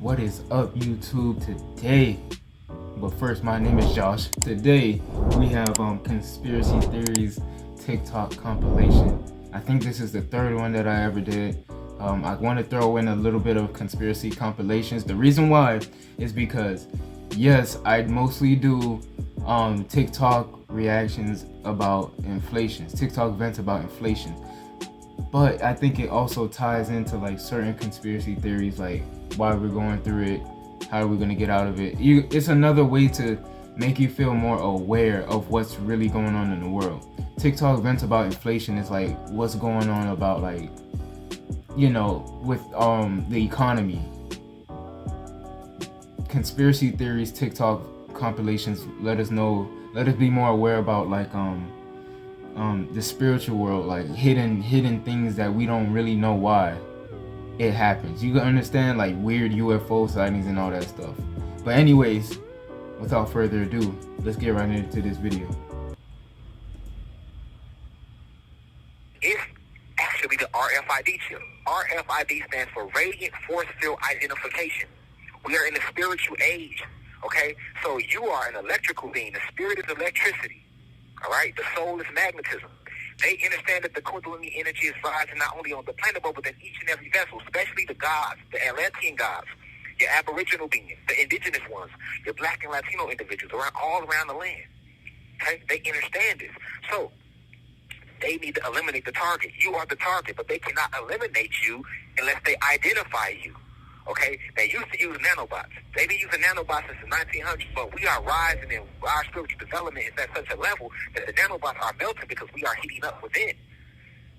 What is up, YouTube? Today, but first, my name is Josh. Today we have conspiracy theories TikTok compilation. I think this is the third one that I ever did. I want to throw in a little bit of conspiracy compilations. The reason why is because, yes, I mostly do TikTok reactions about inflation, TikTok events about inflation. But I think it also ties into like certain conspiracy theories, like why we're going through it, how are we going to get out of it. It's another way to make you feel more aware of what's really going on in the world. TikTok events about inflation is like what's going on about, like, you know, with the economy. Conspiracy theories TikTok compilations let us be more aware about like the spiritual world, like hidden things that we don't really know why it happens. You can understand, like weird UFO sightings and all that stuff. But anyways, without further ado, let's get right into this video. It's actually the RFID chip. RFID stands for Radiant Force Field Identification. We are in the spiritual age, okay? So you are an electrical being. The spirit is electricity, all right? The soul is magnetism. They understand that the Kundalini energy is rising not only on the planet, but within each and every vessel, especially the gods, the Atlantean gods, your aboriginal beings, the indigenous ones, your black and Latino individuals, all around the land, okay? They understand this. So they need to eliminate the target. You are the target, but they cannot eliminate you unless they identify you. Okay? They used to use nanobots. They've been using nanobots since the 1900s, but we are rising, and our spiritual development is at such a level that the nanobots are melting because we are heating up within.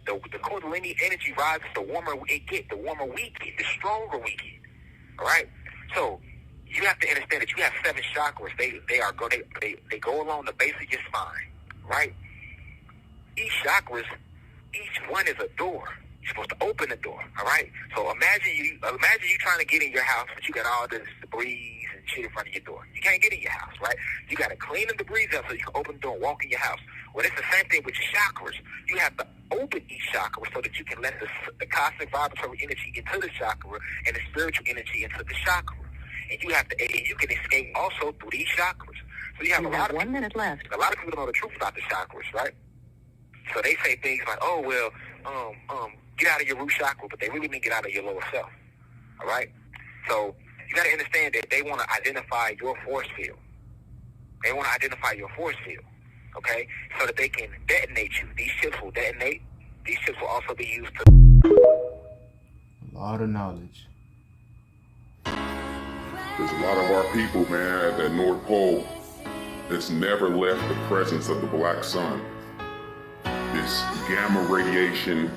The Kundalini energy rises, the warmer it gets, the warmer we get, the stronger we get. All right? So you have to understand that you have 7 chakras. They go along the base of your spine, right? Each one is a door. You're supposed to open the door, all right? So imagine you trying to get in your house, but you got all this debris and shit in front of your door. You can't get in your house, right? You got to clean the debris up so you can open the door and walk in your house. Well, it's the same thing with your chakras. You have to open each chakra so that you can let the cosmic vibratory energy into the chakra and the spiritual energy into the chakra. And you can escape also through these chakras. So you have 1 minute left. A lot of people don't know the truth about the chakras, right? So they say things like, oh, well, get out of your root chakra, but they really mean get out of your lower self, all right? So you got to understand that they want to identify your force field. They want to identify your force field, okay, so that they can detonate you. These chips will detonate. These chips will also be used to... A lot of knowledge. There's a lot of our people, man, at that North Pole that's never left the presence of the black sun. This gamma radiation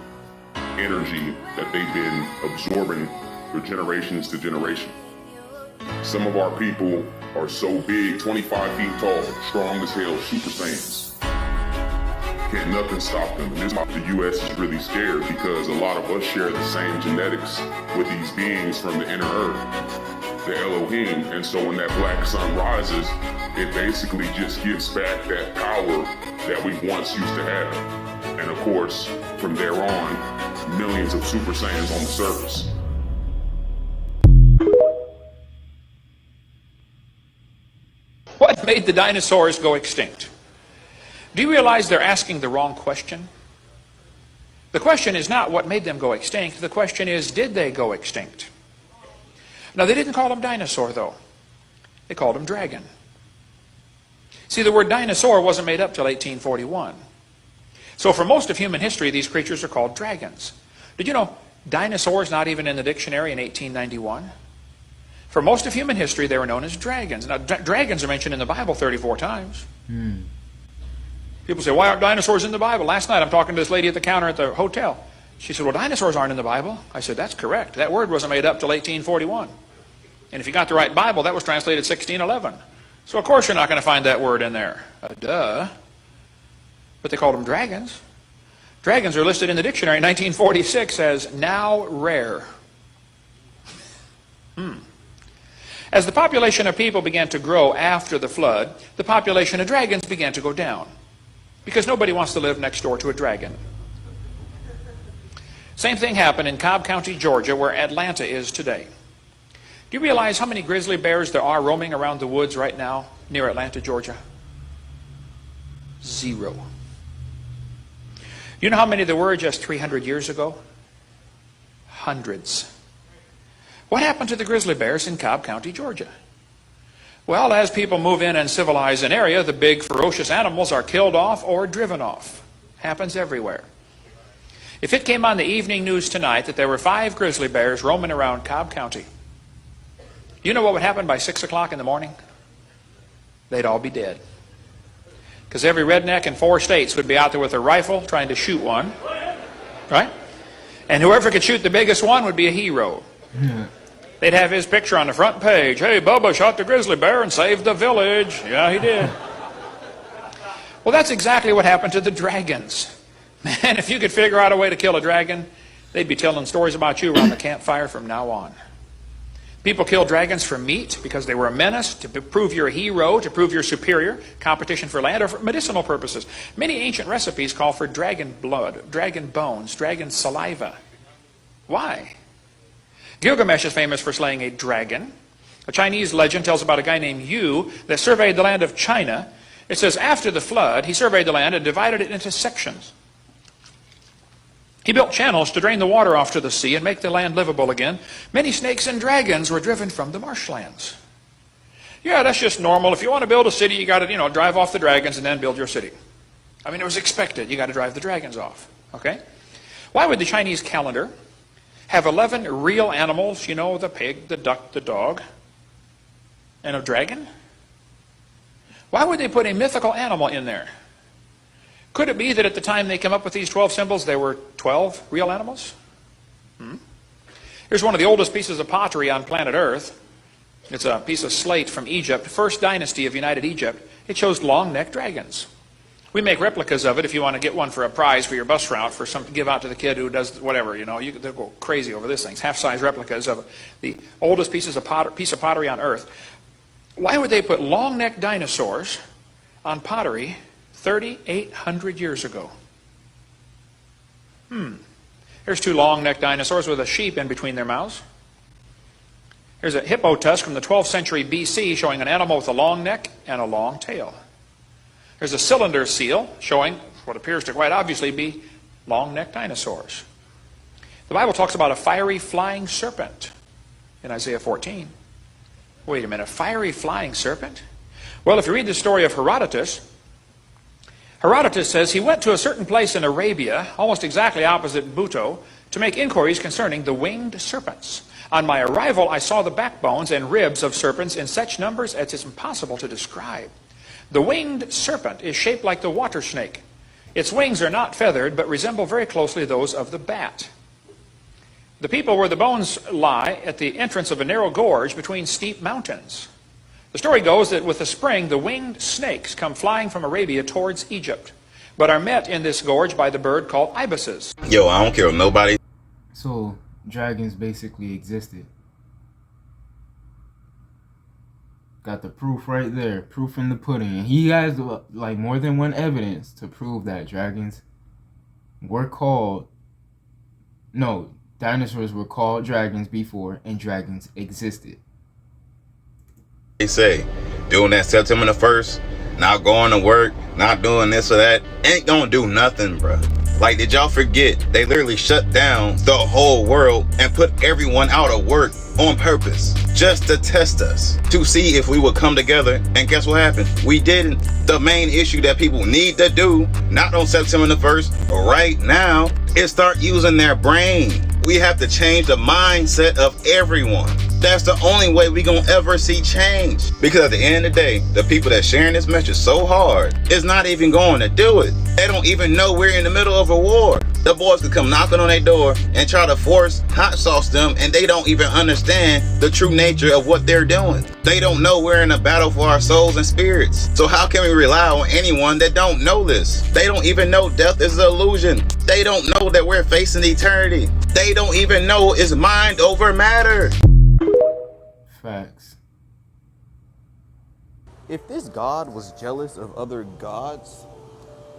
energy that they've been absorbing for generations to generation. Some of our people are so big, 25 feet tall, strong as hell, Super Saiyans. Can't nothing stop them. And this the U.S. is really scared because a lot of us share the same genetics with these beings from the inner earth, the Elohim. And so when that black sun rises, it basically just gives back that power that we once used to have. And of course, from there on, millions of Super Saiyans on the surface. What made the dinosaurs go extinct? Do you realize they're asking the wrong question? The question is not what made them go extinct. The question is, did they go extinct? Now, they didn't call them dinosaur, though. They called them dragon. See, the word dinosaur wasn't made up till 1841. So for most of human history, these creatures are called dragons. Did you know dinosaurs not even in the dictionary in 1891? For most of human history, they were known as dragons. Now, dragons are mentioned in the Bible 34 times. People say, why aren't dinosaurs in the Bible? Last night, I'm talking to this lady at the counter at the hotel. She said, well, dinosaurs aren't in the Bible. I said, that's correct. That word wasn't made up till 1841. And if you got the right Bible, that was translated 1611. So, of course, you're not going to find that word in there. Duh. But they called them dragons. Dragons are listed in the dictionary in 1946 as now rare. As the population of people began to grow after the flood, the population of dragons began to go down. Because nobody wants to live next door to a dragon. Same thing happened in Cobb County, Georgia, where Atlanta is today. Do You realize how many grizzly bears there are roaming around the woods right now near Atlanta, Georgia? 0. You know how many there were just 300 years ago? Hundreds. What happened to the grizzly bears in Cobb County, Georgia? Well, as people move in and civilize an area, the big ferocious animals are killed off or driven off. Happens everywhere. If it came on the evening news tonight that there were 5 grizzly bears roaming around Cobb County, you know what would happen by 6 o'clock in the morning? They'd all be dead. Because every redneck in 4 states would be out there with a rifle trying to shoot one. Right? And whoever could shoot the biggest one would be a hero. They'd have his picture on the front page. Hey, Bubba shot the grizzly bear and saved the village. Yeah, he did. Well, that's exactly what happened to the dragons. Man, if you could figure out a way to kill a dragon, they'd be telling stories about you around the campfire from now on. People kill dragons for meat because they were a menace, to prove you're a hero, to prove you're superior, competition for land, or for medicinal purposes. Many ancient recipes call for dragon blood, dragon bones, dragon saliva. Why? Gilgamesh is famous for slaying a dragon. A Chinese legend tells about a guy named Yu that surveyed the land of China. It says after the flood, he surveyed the land and divided it into sections. He built channels to drain the water off to the sea and make the land livable again. Many snakes and dragons were driven from the marshlands. Yeah, that's just normal. If you want to build a city, you got to, drive off the dragons and then build your city. I mean, it was expected. You got to drive the dragons off. Okay? Why would the Chinese calendar have 11 real animals, the pig, the duck, the dog, and a dragon? Why would they put a mythical animal in there? Could it be that at the time they came up with these 12 symbols, there were 12 real animals? Here's one of the oldest pieces of pottery on planet Earth. It's a piece of slate from Egypt, first dynasty of United Egypt. It shows long-necked dragons. We make replicas of it if you want to get one for a prize for your bus route, for some to give out to the kid who does whatever, they'll go crazy over this thing. It's half-size replicas of the oldest piece of pottery on Earth. Why would they put long-necked dinosaurs on pottery 3,800 years ago? Here's 2 long-necked dinosaurs with a sheep in between their mouths. Here's a hippo tusk from the 12th century BC showing an animal with a long neck and a long tail. There's a cylinder seal showing what appears to quite obviously be long-necked dinosaurs. The Bible talks about a fiery flying serpent in Isaiah 14. Wait a minute, a fiery flying serpent? Well, if you read the story of Herodotus says he went to a certain place in Arabia, almost exactly opposite Buto, to make inquiries concerning the winged serpents. On my arrival, I saw the backbones and ribs of serpents in such numbers as it's impossible to describe. The winged serpent is shaped like the water snake. Its wings are not feathered, but resemble very closely those of the bat. The people where the bones lie at the entrance of a narrow gorge between steep mountains. The story goes that with the spring, the winged snakes come flying from Arabia towards Egypt, but are met in this gorge by the bird called ibises. Yo, I don't care what nobody. So, dragons basically existed. Got the proof right there, proof in the pudding. And he has like more than one evidence to prove that dragons were called, no, dinosaurs were called dragons before, and dragons existed. They say doing that September the 1st, not going to work, not doing this or that, ain't gonna do nothing, bro. Like, did y'all forget they literally shut down the whole world and put everyone out of work on purpose just to test us, to see if we would come together? And guess what happened? We didn't. The main issue that people need to do, not on September the 1st, but right now, is start using their brain. We have to change the mindset of everyone. That's the only way we gonna ever see change. Because at the end of the day, the people that sharing this message so hard is not even going to do it. They don't even know we're in the middle of a war. The boys could come knocking on their door and try to force hot sauce them, and they don't even understand the true nature of what they're doing. They don't know we're in a battle for our souls and spirits. So how can we rely on anyone that don't know this? They don't even know death is an illusion. They don't know that we're facing eternity. They don't even know it's mind over matter. Facts. If this God was jealous of other gods,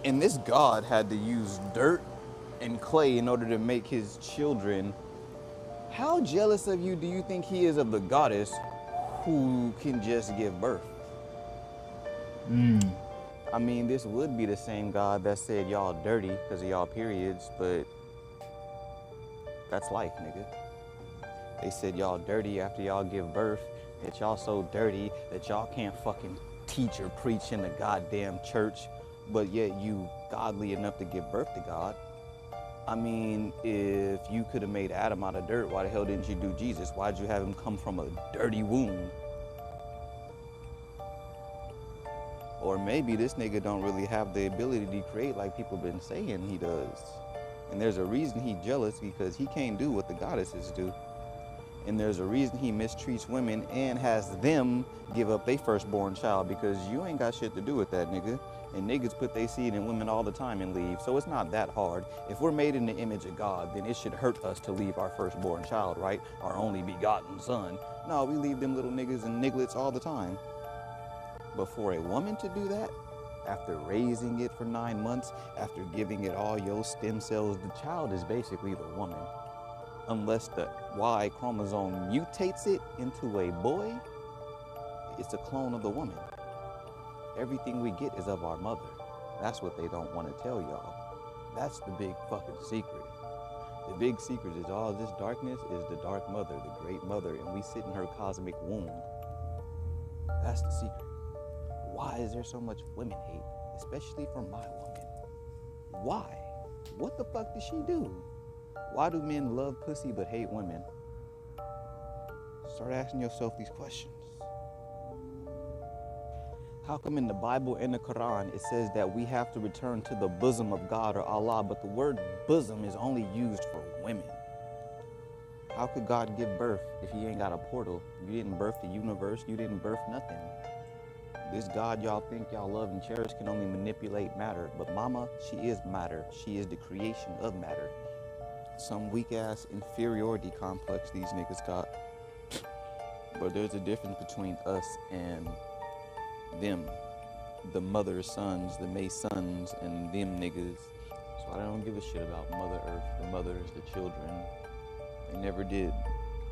and this God had to use dirt and clay in order to make his children, How jealous of you do you think he is of the goddess who can just give birth? I mean, this would be the same God that said y'all dirty because of y'all periods, but that's life, nigga. They said y'all dirty after y'all give birth, that y'all so dirty that y'all can't fucking teach or preach in the goddamn church, but yet you godly enough to give birth to God. I mean, if you could have made Adam out of dirt, why the hell didn't you do Jesus? Why'd you have him come from a dirty womb? Or maybe this nigga don't really have the ability to create like people been saying he does. And there's a reason he jealous, because he can't do what the goddesses do. And there's a reason he mistreats women and has them give up their firstborn child, because you ain't got shit to do with that, nigga. And niggas put their seed in women all the time and leave, so it's not that hard. If we're made in the image of God, then it should hurt us to leave our firstborn child, right? Our only begotten son. No, we leave them little niggas and nigglets all the time. But for a woman to do that, after raising it for 9 months, after giving it all your stem cells, the child is basically the woman. Unless the Y chromosome mutates it into a boy, it's a clone of the woman. Everything we get is of our mother. That's what they don't want to tell y'all. That's the big fucking secret. The big secret is all this darkness is the dark mother, the great mother, and we sit in her cosmic womb. That's the secret. Why is there so much women hate, especially from my woman? Why? What the fuck did she do? Why do men love pussy but hate women? Start asking yourself these questions. How come in the Bible and the Quran it says that we have to return to the bosom of God or Allah, but the word bosom is only used for women? How could God give birth if he ain't got a portal? You didn't birth the universe, you didn't birth nothing. This God y'all think y'all love and cherish can only manipulate matter, but mama, she is matter. She is the creation of matter. Some weak-ass inferiority complex these niggas got. But there's a difference between us and them. The mother sons, the Masons, and them niggas. So I don't give a shit about Mother Earth. The mothers, the children. They never did.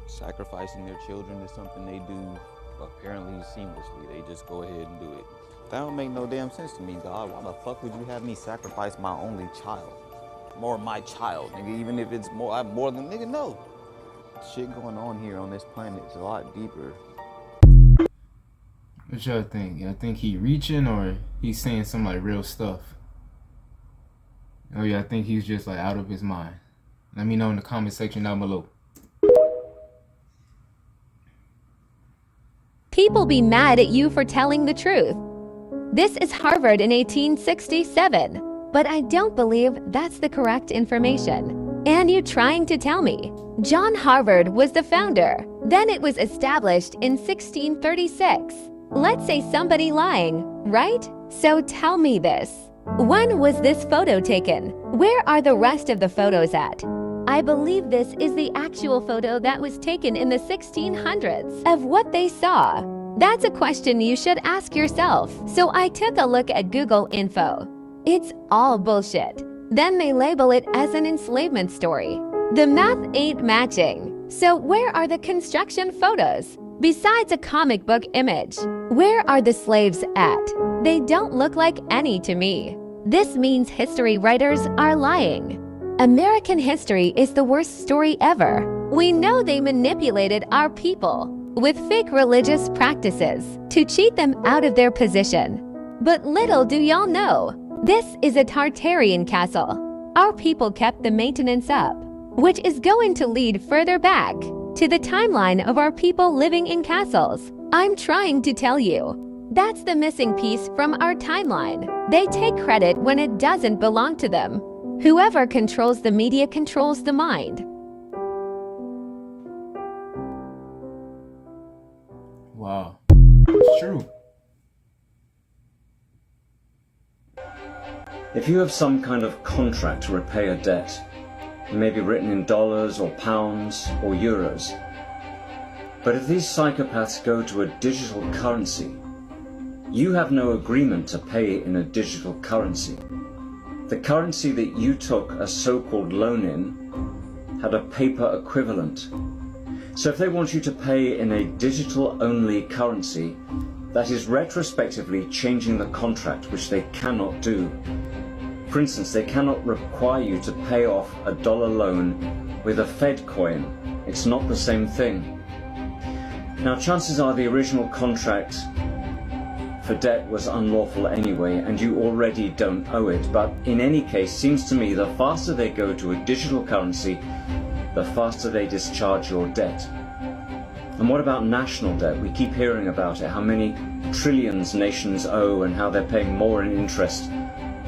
Sacrificing their children is something they do apparently seamlessly. They just go ahead and do it. That don't make no damn sense to me, God. Why the fuck would you have me sacrifice my only child? More my child, nigga, even if it's more than nigga, no. Shit going on here on this planet is a lot deeper. What y'all think? Y'all think he reaching, or he's saying some like real stuff? Oh yeah, I think he's just like out of his mind. Let me know in the comment section down below. People be mad at you for telling the truth. This is Harvard in 1867, but I don't believe that's the correct information. And you trying to tell me? John Harvard was the founder. Then it was established in 1636. Let's say somebody lying, right? So tell me this. When was this photo taken? Where are the rest of the photos at? I believe this is the actual photo that was taken in the 1600s of what they saw. That's a question you should ask yourself. So I took a look at Google Info. It's all bullshit. Then they label it as an enslavement story. The math ain't matching. So where are the construction photos? Besides a comic book image, where are the slaves at? They don't look like any to me. This means history writers are lying. American history is the worst story ever. We know they manipulated our people with fake religious practices to cheat them out of their position. But little do y'all know, this is a Tartarian castle. Our people kept the maintenance up, which is going to lead further back to the timeline of our people living in castles. I'm trying to tell you, that's the missing piece from our timeline. They take credit when it doesn't belong to them. Whoever controls the media controls the mind. Wow, it's true. If you have some kind of contract to repay a debt, it may be written in dollars or pounds or euros. But if these psychopaths go to a digital currency, you have no agreement to pay in a digital currency. The currency that you took a so-called loan in had a paper equivalent. So if they want you to pay in a digital-only currency, that is retrospectively changing the contract, which they cannot do. For instance, they cannot require you to pay off a dollar loan with a Fed coin. It's not the same thing. Now, chances are the original contract for debt was unlawful anyway, and you already don't owe it. But in any case, seems to me the faster they go to a digital currency, the faster they discharge your debt. And what about national debt? We keep hearing about it, how many trillions nations owe and how they're paying more in interest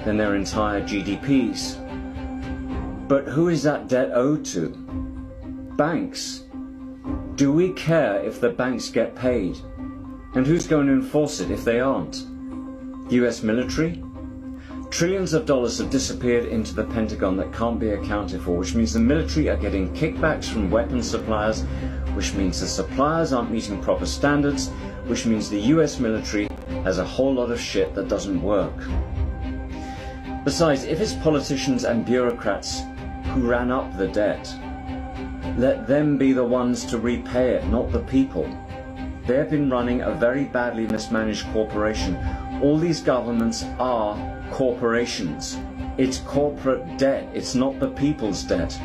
than their entire GDPs. But who is that debt owed to? Banks. Do we care if the banks get paid? And who's going to enforce it if they aren't? US military? Trillions of dollars have disappeared into the Pentagon that can't be accounted for, which means the military are getting kickbacks from weapons suppliers, which means the suppliers aren't meeting proper standards, which means the US military has a whole lot of shit that doesn't work. Besides, if it's politicians and bureaucrats who ran up the debt, let them be the ones to repay it, not the people. They have been running a very badly mismanaged corporation. All these governments are corporations. It's corporate debt. It's not the people's debt.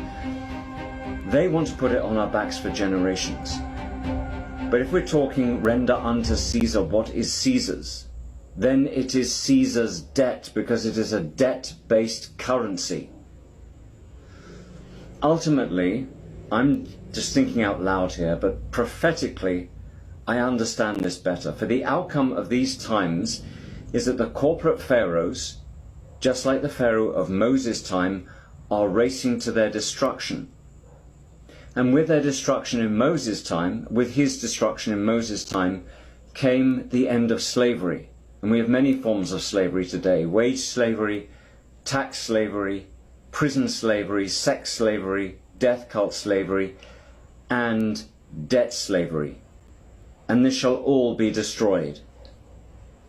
They want to put it on our backs for generations. But if we're talking render unto Caesar what is Caesar's, then it is Caesar's debt, because it is a debt-based currency. Ultimately, I'm just thinking out loud here, but prophetically, I understand this better. For the outcome of these times is that the corporate pharaohs, just like the pharaoh of Moses' time, are racing to their destruction. And with their destruction in Moses' time, with his destruction in Moses' time, came the end of slavery. And we have many forms of slavery today: wage slavery, tax slavery, prison slavery, sex slavery, death cult slavery, and debt slavery. And this shall all be destroyed.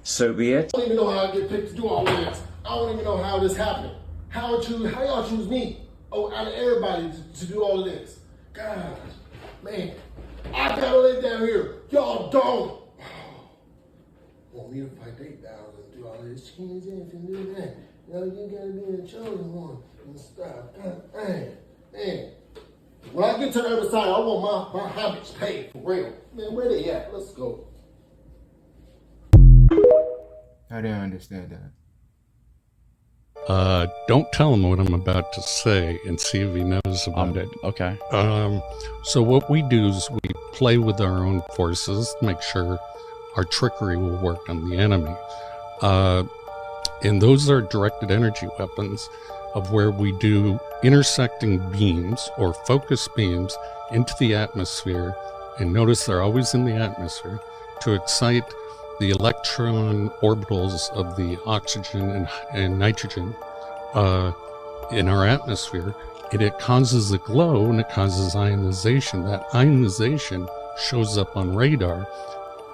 So be it. I don't even know how I get picked to do all of this. I don't even know how this happened. How y'all choose me, out of everybody, to do all of this? God, man, I gotta live down here. Y'all don't. Want me to fight they battles and do all this? Change if you do that. You gotta be the chosen one and stuff. God, man. When I get to the other side, I want my homage paid for real. Man, where they at? Let's go. I didn't understand that. Don't tell him what I'm about to say and see if he knows about it. Okay. So what we do is we play with our own forces to make sure our trickery will work on the enemy. And those are directed energy weapons, of where we do intersecting beams or focus beams into the atmosphere. And notice they're always in the atmosphere to excite the electron orbitals of the oxygen and nitrogen in our atmosphere. And it causes a glow and it causes ionization. That ionization shows up on radar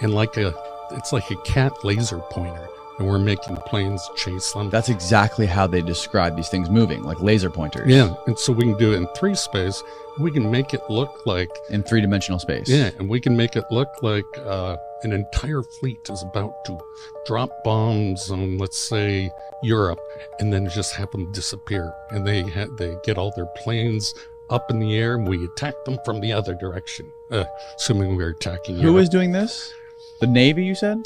and it's like a cat laser pointer. And we're making planes chase them. That's exactly how they describe these things moving, like laser pointers. Yeah, and so we can do it in 3 space. We can make it look like... in 3-dimensional space. Yeah, and we can make it look like an entire fleet is about to drop bombs on, let's say, Europe, and then just have them disappear. And they get all their planes up in the air, and we attack them from the other direction, assuming we're attacking Europe. Who is doing this? The Navy, you said?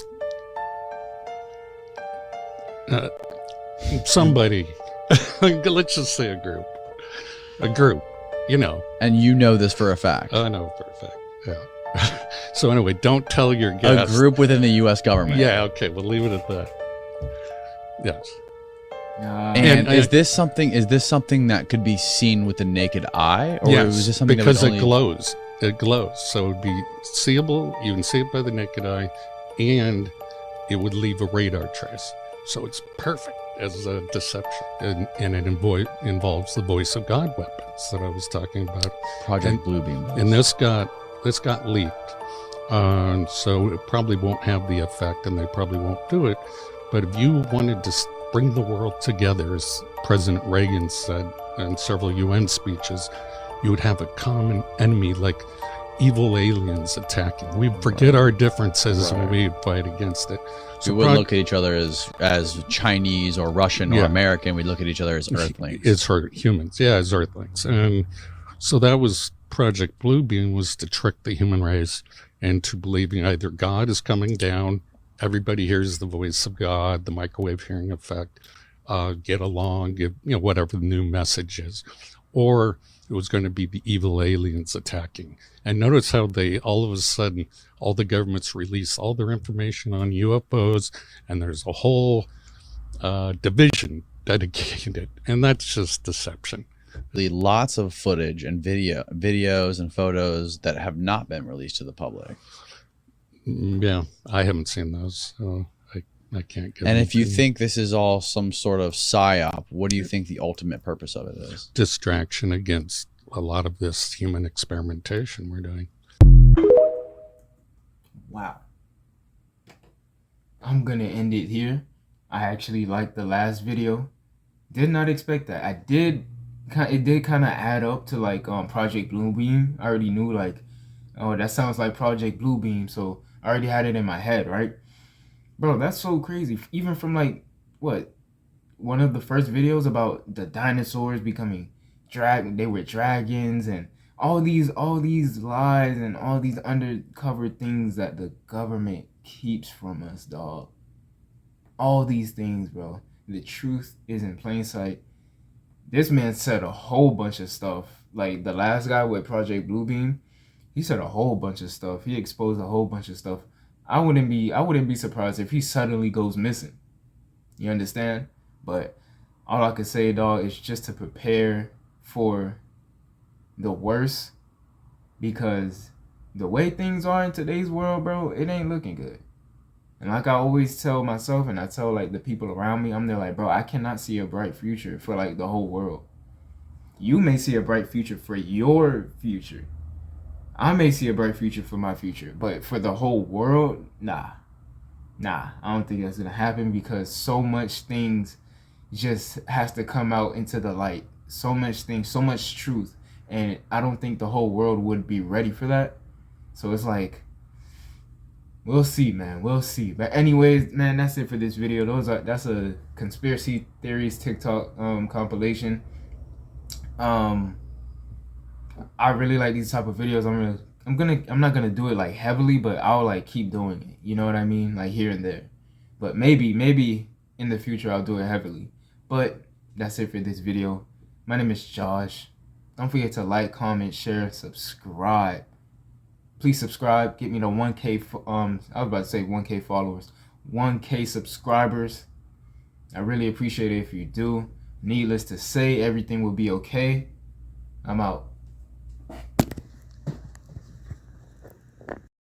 Somebody. Let's just say a group, you know. And you know this for a fact. I know for a fact, yeah. So anyway, don't tell your guests. A group within the U.S. government. Yeah, okay, we'll leave it at that. Yes. And is this something that could be seen with the naked eye, or yes, is this something because that it glows? It glows, so it would be seeable. You can see it by the naked eye, and it would leave a radar trace. So it's perfect as a deception, and it involves the voice of God weapons that I was talking about. Project Bluebeam. And this got leaked, so it probably won't have the effect, and they probably won't do it. But if you wanted to bring the world together, as President Reagan said in several UN speeches, you would have a common enemy like evil aliens attacking. We forget our differences and we fight against it. So we wouldn't look at each other as Chinese or Russian or American. We look at each other as Earthlings. It's humans, as Earthlings. And so that was Project Bluebeam, was to trick the human race into believing either God is coming down, everybody hears the voice of God, the microwave hearing effect, get along, give whatever the new message is, or it was going to be the evil aliens attacking. And notice how they all of a sudden, all the governments release all their information on UFOs, and there's a whole division dedicated, and that's just deception. Lots of footage and videos and photos that have not been released to the public. Yeah, I haven't seen those, so I can't get. And if you think this is all some sort of psyop, what do you think the ultimate purpose of it is? Distraction against a lot of this human experimentation we're doing. Wow. I'm gonna end it here. I actually liked the last video. Did not expect that. It did kind of add up to like Project Bluebeam. I already knew like, oh, that sounds like Project Bluebeam, so I already had it in my head, right? Bro, that's so crazy. Even from like one of the first videos about the dinosaurs becoming they were dragons, and all these lies and all these undercover things that the government keeps from us, dog. All these things, bro. The truth is in plain sight. This man said a whole bunch of stuff. Like the last guy with Project Bluebeam, he said a whole bunch of stuff. He exposed a whole bunch of stuff. I wouldn't be surprised if he suddenly goes missing. You understand? But all I could say, dog, is just to prepare for the worst, because the way things are in today's world, bro, it ain't looking good. And like I always tell myself, and I tell like the people around me, I'm there like, bro, I cannot see a bright future for like the whole world. You may see a bright future for your future. I may see a bright future for my future, but for the whole world, nah, I don't think that's gonna happen, because so much things just has to come out into the light. So much things, so much truth, and I don't think the whole world would be ready for that. So it's like, we'll see, man. We'll see. But anyways, man, that's it for this video. That's a conspiracy theories TikTok compilation. I really like these type of videos. I'm not gonna do it like heavily, but I'll like keep doing it. You know what I mean? Like here and there. But maybe in the future I'll do it heavily. But that's it for this video. My name is Josh. Don't forget to like, comment, share, subscribe. Please subscribe. Get me to 1K. I was about to say 1K followers, 1K subscribers. I really appreciate it if you do. Needless to say, everything will be okay. I'm out.